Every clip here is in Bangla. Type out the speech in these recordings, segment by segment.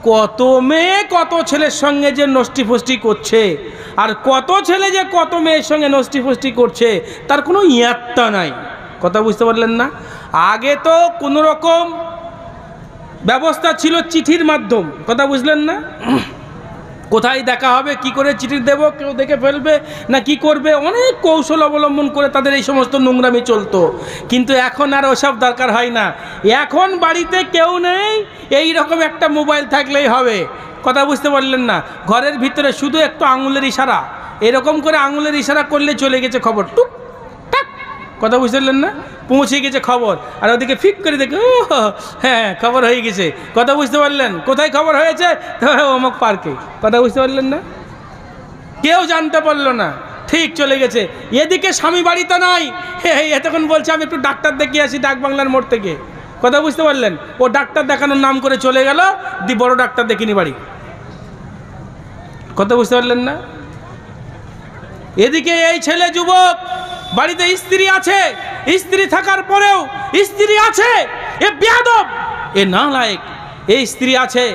কত মেয়ে কত ছেলের সঙ্গে যে নষ্টি ফষ্টি করছে, আর কত ছেলে যে কত মেয়ের সঙ্গে নষ্টি ফষ্টি করছে তার কোনো ইয়াত্তা নাই। কথা বুঝতে পারলেন না? আগে তো কোনো রকম ব্যবস্থা ছিল চিঠির মাধ্যম। কথা বুঝলেন না? কোথায় দেখা হবে, কি করে চিঠি দেব, কেউ দেখে ফেলবে না কি করবে, অনেক কৌশল অবলম্বন করে তাদের এই সমস্ত নোংরামি চলতো। কিন্তু এখন আর ওসব দরকার হয় না। এখন বাড়িতে কেউ নেই, এই রকম একটা মোবাইল থাকলেই হবে। কথা বুঝতে পারলেন না? ঘরের ভিতরে শুধু একটু আঙুলের ইশারা, এরকম করে আঙুলের ইশারা করলে চলে গেছে খবর, টুক টাক। কথা বুঝতে পারলেন না? পৌঁছে গেছে খবর, আর ওদিকে ফিক করে দেখে ও হ্যাঁ খবর হয়ে গেছে। কথা বুঝতে পারলেন? কোথায় খবর হয়েছে? অমুক পার্কে। কথা বুঝতে পারলেন না? কেউ জানতে পারলো না, ঠিক চলে গেছে। এদিকে স্বামী বাড়িতে নাই, এতক্ষণ বলছে আমি একটু ডাক্তার দেখিয়ে আসি ডাক বাংলার মোড় থেকে। কথা বুঝতে পারলেন? ও ডাক্তার দেখানোর নাম করে চলে গেল, বড় ডাক্তার দেখিনি বাড়ি। কথা বুঝতে পারলেন না? এদিকে এই ছেলে যুবক, বাড়িতে স্ত্রী আছে, স্ত্রী থাকার পরেও স্ত্রী আছে, এ বেয়াদব, এ নালায়েক। এই স্ত্রী আছে,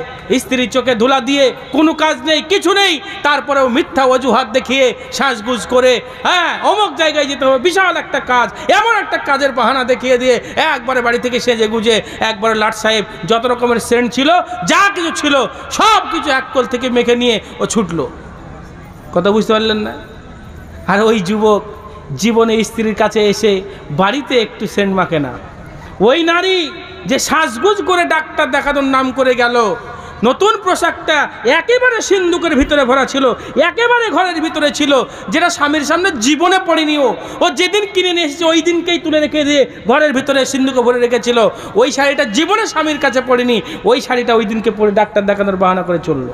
স্ত্রীর চোখে ধুলা দিয়ে কোনো কাজ নেই, কিছু নেই, তারপরেও মিথ্যা অজুহাত দেখিয়ে সাজগুজ করে হ্যাঁ অমুক জায়গায় যেতে হবে, বিশাল একটা কাজ, এমন একটা কাজের বাহানা দেখিয়ে দিয়ে একবারে বাড়ি থেকে সেজে গুজে একবারে লাট সাহেব যত রকমের সেন্ট ছিল, যা কিছু ছিল সব কিছু এক কোল থেকে মেখে নিয়ে ও ছুটলো। কথা বুঝতে পারলেন না? আর ওই যুবক জীবনে স্ত্রীর কাছে এসে বাড়িতে একটু সেন্ট মাখে না। ওই নারী যে সাজগুজ করে ডাক্তার দেখানোর নাম করে গেল, নতুন পোশাকটা একেবারে সিন্দুকের ভিতরে ভরা ছিল, একেবারে ঘরের ভিতরে ছিল, যেটা স্বামীর সামনে জীবনে পড়েনি। ও যেদিন কিনে নিয়ে এসেছে ওই দিনকেই তুলে রেখে দিয়ে ঘরের ভিতরে সিন্দুকে ভরে রেখেছিল। ওই শাড়িটা জীবনে স্বামীর কাছে পড়েনি, ওই শাড়িটা ওই দিনকে পরে ডাক্তার দেখানোর বাহানা করে চললো।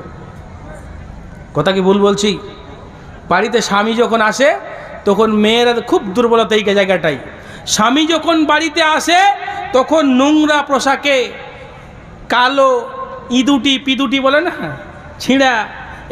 কথা কি ভুল বলছি? বাড়িতে স্বামী যখন আসে তখন মেয়েরা খুব দুর্বলতা এই জায়গাটাই। স্বামী যখন বাড়িতে আসে তখন নোংরা পোশাকে, কালো ইঁদুটি পিদুটি বলে না, ছিঁড়া,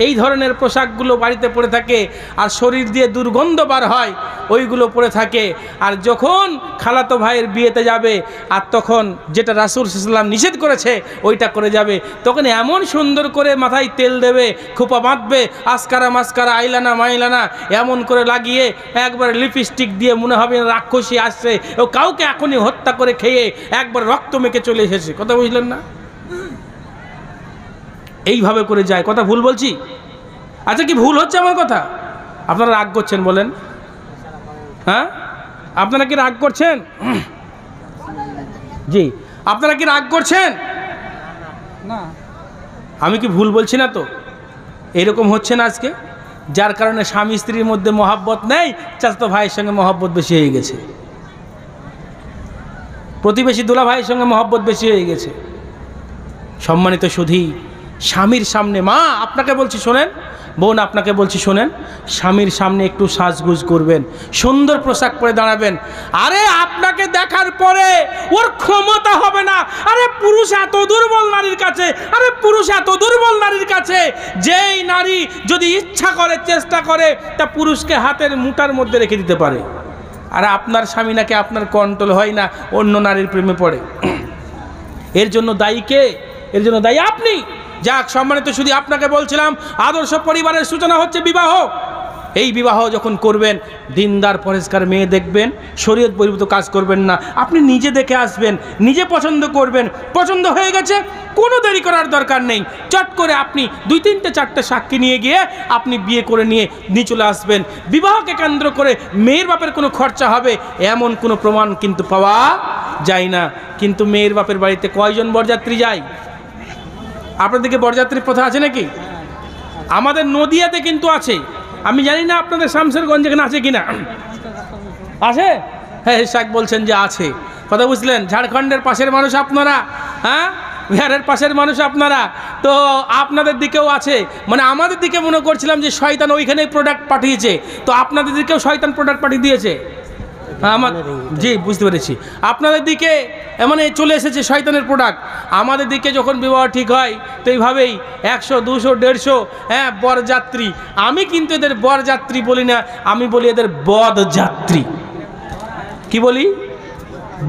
এই ধরনের পোশাকগুলো বাড়িতে পরে থাকে, আর শরীর দিয়ে দুর্গন্ধ বার হয়, ওইগুলো পরে থাকে। আর যখন খালাতো ভাইয়ের বিয়েতে যাবে, আর তখন যেটা রাসূল সাল্লাল্লাহু আলাইহি ওয়াসাল্লাম নিষেধ করেছে ওইটা করে যাবে, তখন এমন সুন্দর করে মাথায় তেল দেবে, খোপা বাঁধবে, আসকারা মাস্কারা আইলানা মাইলানা এমন করে লাগিয়ে একবার লিপস্টিক দিয়ে মনে হবে রাক্ষসী আসছে, ও কাউকে এখনই হত্যা করে খেয়ে একবার রক্ত মেখে চলে এসেছে। কথা বুঝলেন না? এইভাবে করে যায়। কথা ভুল বলছি? আচ্ছা কি ভুল হচ্ছে আমার কথা? আপনারা রাগ করছেন বলেন? হ্যাঁ, আপনারা কি রাগ করছেন? জি, আপনারা কি রাগ করছেন? না, আমি কি ভুল বলছি না তো? এরকম হচ্ছে না আজকে, যার কারণে স্বামী স্ত্রীর মধ্যে মহাব্বত নেই, চাচাতো ভাইয়ের সঙ্গে মহাব্বত বেশি হয়ে গেছে, প্রতিবেশী দুলা ভাইয়ের সঙ্গে মহাব্বত বেশি হয়ে গেছে। সম্মানিত সুধী, স্বামীর সামনে, মা আপনাকে বলছি শোনেন, বোন আপনাকে বলছি শোনেন, স্বামীর সামনে একটু সাজগুজ করবেন, সুন্দর পোশাক পরে দাঁড়াবেন। আরে আপনাকে দেখার পরে ওর ক্ষমতা হবে না। আরে পুরুষ এত দুর্বল নারীর কাছে, আরে পুরুষ এত দুর্বল নারীর কাছে, যেই নারী যদি ইচ্ছা করে, চেষ্টা করে, তা পুরুষকে হাতের মুঠার মধ্যে রেখে দিতে পারে। আর আপনার স্বামী নাকি আপনার কন্ট্রোল হয় না, অন্য নারীর প্রেমে পড়ে। এর জন্য দায়ী কে? এর জন্য দায়ী আপনি। যাক, সম্মানিত শুধু আপনাকে বলছিলাম, আদর্শ পরিবারের সূচনা হচ্ছে বিবাহ। এই বিবাহ যখন করবেন, দিনদার পরেশগার মেয়ে দেখবেন, শরীয়ত বহির্ভূত কাজ করবেন না। আপনি নিজে দেখে আসবেন, নিজে পছন্দ করবেন, পছন্দ হয়ে গেছে, কোনো দেরি করার দরকার নেই, চট করে আপনি 2, 3, 4টে সাক্ষী নিয়ে গিয়ে আপনি বিয়ে করে নিয়ে চলে আসবেন। বিবাহকে কেন্দ্র করে মেয়ের বাপের কোনো খরচা হবে এমন কোনো প্রমাণ কিন্তু পাওয়া যায় না। কিন্তু মেয়ের বাপের বাড়িতে কয়জন বরযাত্রী যায়? আপনাদেরকে বরযাত্রীর প্রথা আছে নাকি? আমাদের নদিয়াতে কিন্তু আছে, আমি জানি না আপনাদের শামশেরগঞ্জ এখানে আছে কিনা। আছে? হ্যাঁ, শাক বলছেন যে আছে। কথা বুঝলেন? ঝাড়খণ্ডের পাশের মানুষ আপনারা, হ্যাঁ, বিহারের পাশের মানুষ আপনারা, তো আপনাদের দিকেও আছে। মানে আমাদের দিকে মনে করছিলাম যে শয়তান ওইখানেই প্রোডাক্ট পাঠিয়েছে, তো আপনাদের দিকেও শয়তান প্রোডাক্ট পাঠিয়ে দিয়েছে। আমার জি বুঝতে পেরেছি, আপনাদের দিকে মানে চলে এসেছে শয়তানের প্রোডাক্ট। আমাদের দিকে যখন বিবাহ ঠিক হয় তো এইভাবেই 100, 200, 150 হ্যাঁ বরযাত্রী। আমি কিন্তু এদের বরযাত্রী বলি না, আমি বলি এদের বদযাত্রী। কি বলি?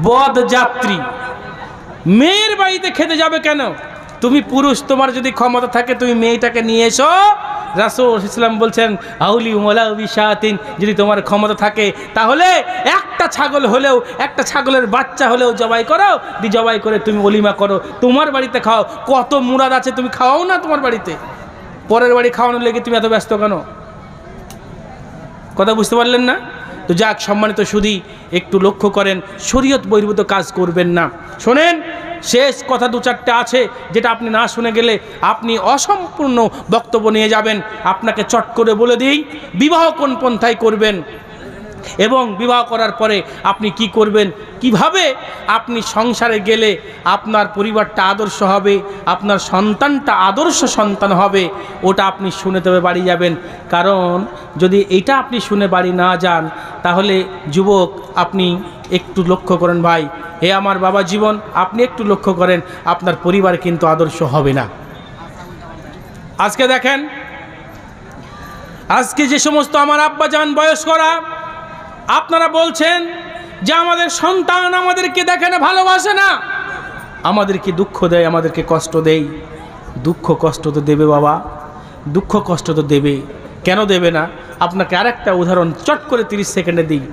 বদযাত্রী। মেয়ের বাড়িতে খেতে যাবে কেন? তুমি পুরুষ, তোমার যদি ক্ষমতা থাকে তুমি মেয়েটাকে নিয়ে এসো। রাসূল ইসলাম বলছেন আউলি ওয়ালা বিশাতিন, যদি তোমার ক্ষমতা থাকে তাহলে একটা ছাগল হলেও, একটা ছাগলের বাচ্চা হলেও জবাই করো, জবাই করে তুমি অলিমা করো, তোমার বাড়িতে খাও। কত মুরাদ আছে, তুমি খাওয়াও না তোমার বাড়িতে, পরের বাড়ি খাওয়ানোর লেগে তুমি এত ব্যস্ত কেন? কথা বুঝতে পারলেন না? তো যাক সম্মানিত সুধী, একটু লক্ষ্য করেন, শরীয়ত বহির্ভূত কাজ করবেন না। শোনেন, শেষ কথা দু চারটে আছে যেটা আপনি না শুনে গেলে আপনি অসম্পূর্ণ বক্তব্য নিয়ে যাবেন। আপনাকে চট করে বলে দিই, বিবাহ কোন পন্থায় করবেন এবং বিবাহ করার পরে আপনি কি করবেন, কিভাবে আপনি সংসারে গেলে আপনার পরিবারটা আদর্শ হবে, আপনার সন্তানটা আদর্শ সন্তান হবে, ওটা আপনি শুনে তবে বাড়ি যাবেন। কারণ যদি এটা আপনি শুনে বাড়ি না যান তাহলে যুবক আপনি একটু লক্ষ্য করেন ভাই, হে আমার বাবা জীবন, আপনি একটু লক্ষ্য করেন, আপনার পরিবার কিন্তু আদর্শ হবে না। আজকে দেখেন, আজকে যে সমস্ত আমার আব্বাজান বয়স্করা আপনারা বলছেন যে আমাদের সন্তান আমাদেরকে দেখে না, ভালোবাসে না, আমাদেরকে দুঃখ দেয়, আমাদেরকে কষ্ট দেয়। দুঃখ কষ্ট তো দেবে বাবা, দুঃখ কষ্ট তো দেবে, কেন দেবে না? আপনাকে আরেকটা উদাহরণ চট করে 30 সেকেন্ডে দিই।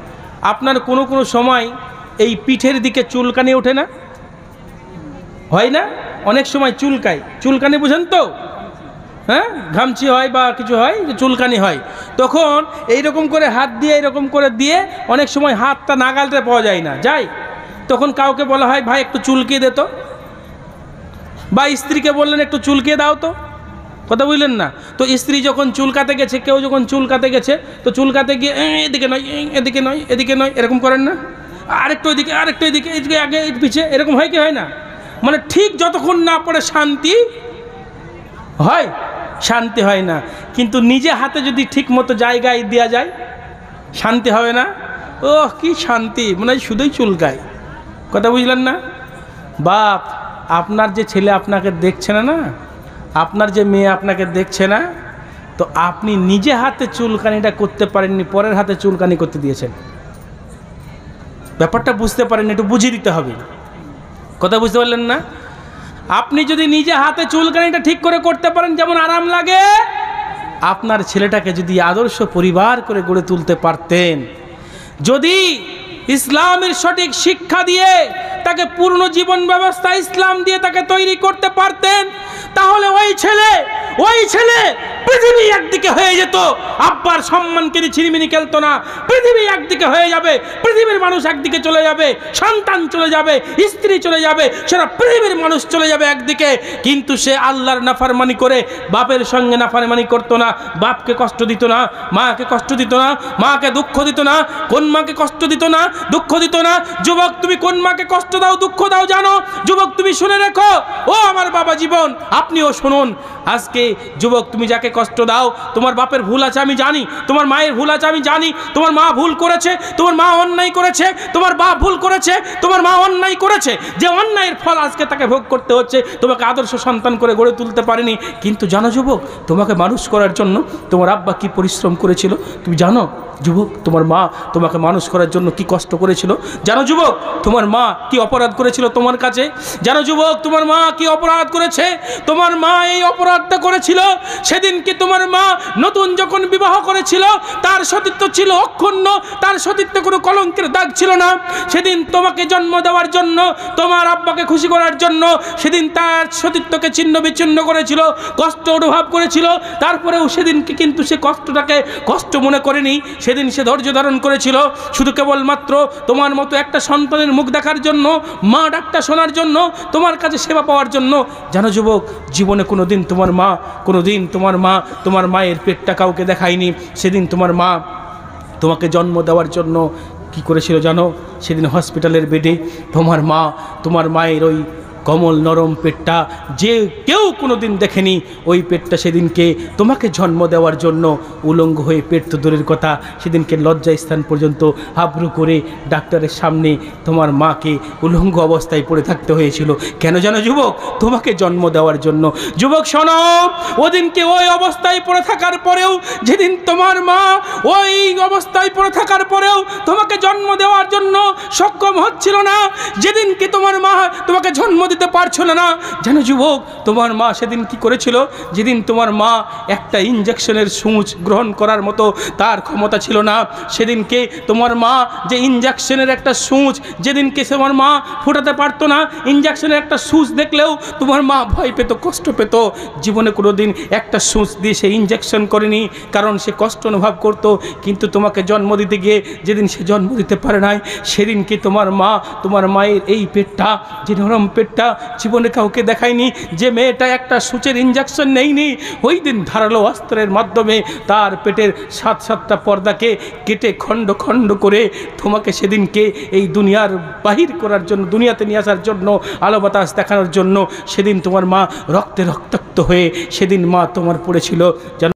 আপনার কোনো কোনো সময় এই পিঠের দিকে চুলকানি ওঠে না, হয় না? অনেক সময় চুলকানি বুঝেন তো, হ্যাঁ, ঘামচি হয় বা কিছু হয়, চুলকানি হয়, তখন এইরকম করে হাত দিয়ে এইরকম করে দিয়ে অনেক সময় হাতটা নাগালতে পাওয়া যায় না, যায়, তখন কাউকে বলা হয় ভাই একটু চুলকিয়ে দে তো, বা স্ত্রীকে বললেন একটু চুলকিয়ে দাও তো। কথা বুঝলেন না? তো স্ত্রী যখন চুলকাতে গেছে, কেউ যখন চুলকাতে গেছে, তো চুলকাতে গিয়ে এদিকে নয়, এদিকে নয়, এদিকে নয়, এরকম করেন না? আরেকটু এদিকে, আরেকটু এদিকে, এদিকে আগে পিছিয়ে, এরকম হয় কি হয় না? মানে ঠিক যতক্ষণ না পড়ে শান্তি হয়, শান্তি হয় না। কিন্তু নিজে হাতে যদি ঠিক মতো জায়গায় দেওয়া যায়, শান্তি হবে না? ওহ কি শান্তি, মানে শুধুই চুলকায়। কথা বুঝলেন না? বাপ, আপনার যে ছেলে আপনাকে দেখছে না, আপনার যে মেয়ে আপনাকে দেখছে না, তো আপনি নিজে হাতে চুলকানিটা করতে পারেননি, পরের হাতে চুলকানি করতে দিয়েছেন। ব্যাপারটা বুঝতে পারেননি, একটু বুঝিয়ে দিতে হবে। কথা বুঝতে পারলেন না? আপনি যদি নিজে হাতে চুলকানিটা ঠিক করে করতে পারেন, যেমন আরাম লাগে, আপনার ছেলেটাকে যদি আদর্শ পরিবার করে গড়ে তুলতে পারতেন, যদি ইসলামের সঠিক শিক্ষা দিয়ে তাকে পূর্ণ জীবন ব্যবস্থা ইসলাম দিয়ে তাকে তৈরি করতে পারতেন, তাহলে ওই ছেলে পৃথিবী একদিকে হয়ে যেত, আব্বার সম্মানকে ছিনিমিনি খেলতো না, পৃথিবী একদিকে হয়ে যাবে, পৃথিবীর মানুষ একদিকে চলে যাবে, সন্তান চলে যাবে, স্ত্রী চলে যাবে, সারা পৃথিবীর মানুষ চলে যাবে একদিকে। কিন্তু সে আল্লাহর নাফরমানি করে বাপের সঙ্গে নাফরমানি করতো না, বাপকে কষ্ট দিত না, মাকে কষ্ট দিত না, মাকে দুঃখ দিত না, কোন মাকে কষ্ট দিত না, দুঃখ দিত না। যুবক, তুমি কোন মাকে কষ্ট দাও, দুঃখ দাও জানো? যুবক, তুমি শুনে রেখো, ও আমার বাবা জীবন, আপনিও শুনুন। আজকে যুবক, তুমি যাকে কষ্ট দাও, তোমার বাপের ভুল আছে আমি জানি, তোমার মায়ের ভুল আছে আমি জানি, তোমার মা ভুল করেছে, তোমার মা অন্যায় করেছে, তোমার বাপ ভুল করেছে, তোমার মা অন্যায় করেছে, যে অন্যায়ের ফল আজকে তাকে ভোগ করতে হচ্ছে। তোমাকে আদর্শ সন্তান করে গড়ে তুলতে পারেনি, কিন্তু জানো যুবক, তোমাকে মানুষ করার জন্য তোমার আব্বা কি পরিশ্রম করেছিল তুমি জানো? যুবক, তোমার মা তোমাকে মানুষ করার জন্য কি কষ্ট করেছিল জানো? যুবক, তোমার মা কি অপরাধ করেছিল তোমার কাছে জানো? যুবক, তোমার মা কি অপরাধ করেছে? তোমার মা এই অপরাধটা করেছিল সেদিনকে তোমার মা নতুন যখন বিবাহ করেছিল, তার সতীত্ব ছিল অক্ষুণ্ণ, তার সতীত্বে কোনো কলঙ্কের দাগ ছিল না। সেদিন তোমাকে জন্ম দেওয়ার জন্য, তোমার আব্বাকে খুশি করার জন্য সেদিন তার সতীত্বকে ছিন্ন বিচ্ছিন্ন করেছিল, কষ্ট অনুভব করেছিল। তারপরেও সেদিনকে কিন্তু সে কষ্টটাকে কষ্ট মনে করেনি, সেদিন সে ধৈর্য ধারণ করেছিল, শুধু কেবলমাত্র তোমার মতো একটা সন্তানের মুখ দেখার জন্য, মা ডাকটা শোনার জন্য, তোমার কাছে সেবা পাওয়ার জন্য। জানো যুবক, জীবনে কোনোদিন তোমার মা তোমার মায়ের পেটটা কাউকে দেখায়নি। সেদিন তোমার মা তোমাকে জন্ম দেওয়ার জন্য কি করেছিল জানো? সেদিন হসপিটালের বেডে তোমার মায়ের ওই কোমল নরম পেটটা যে কেউ কোনোদিন দেখেনি, ওই পেটটা সেদিনকে তোমাকে জন্ম দেওয়ার জন্য উলঙ্গ হয়ে, পেট তো দূরের কথা, সেদিনকে লজ্জা স্থান পর্যন্ত হাবড়ু করে ডাক্তারের সামনে তোমার মাকে উলঙ্গ অবস্থায় পড়ে থাকতে হয়েছিল। কেন জানো যুবক? তোমাকে জন্ম দেওয়ার জন্য। যুবক শোনো, ওদিনকে ওই অবস্থায় পড়ে থাকার পরেও, যেদিন তোমার মা ওই অবস্থায় পড়ে থাকার পরেও তোমাকে জন্ম দেওয়ার জন্য সক্ষম হচ্ছিল না, যেদিনকে তোমার মা তোমাকে জন্ম দিতে পারছো না, যেন যুবক তোমার মা সেদিন কি করেছিল, যেদিন তোমার মা একটা ইঞ্জেকশনের সূচ গ্রহণ করার মতো তার ক্ষমতা ছিল না, সেদিনকে তোমার মা যে ইঞ্জেকশনের একটা সূচ যেদিনকে তোমার মা ফোটাতে পারতো না, ইঞ্জেকশনের একটা সূচ দেখলেও তোমার মা ভয় পেত, কষ্ট পেত, জীবনে কোনো দিন একটা সূচ দিয়ে সে ইঞ্জেকশন করেনি, কারণ সে কষ্ট অনুভব করত। কিন্তু তোমাকে জন্ম দিতে গিয়ে যেদিন সে জন্ম দিতে পারে নাই, সেদিনকে তোমার মা, তোমার মায়ের এই পেটটা, যে নরম পেটটা জীবনে কাউকে দেখায়নি, যে মেয়েটা একটা সূচের ইঞ্জেকশন নেয়নি, ওই দিন ধারালো অস্ত্রের মাধ্যমে তার পেটের 7-7টা পর্দাকে কেটে খণ্ড খণ্ড করে তোমাকে সেদিনকে এই দুনিয়ার বাহির করার জন্য, দুনিয়াতে নিয়ে আসার জন্য, আলো বাতাস দেখানোর জন্য সেদিন তোমার মা রক্তে রক্তাক্ত হয়ে সেদিন মা তোমার পড়েছিল যেন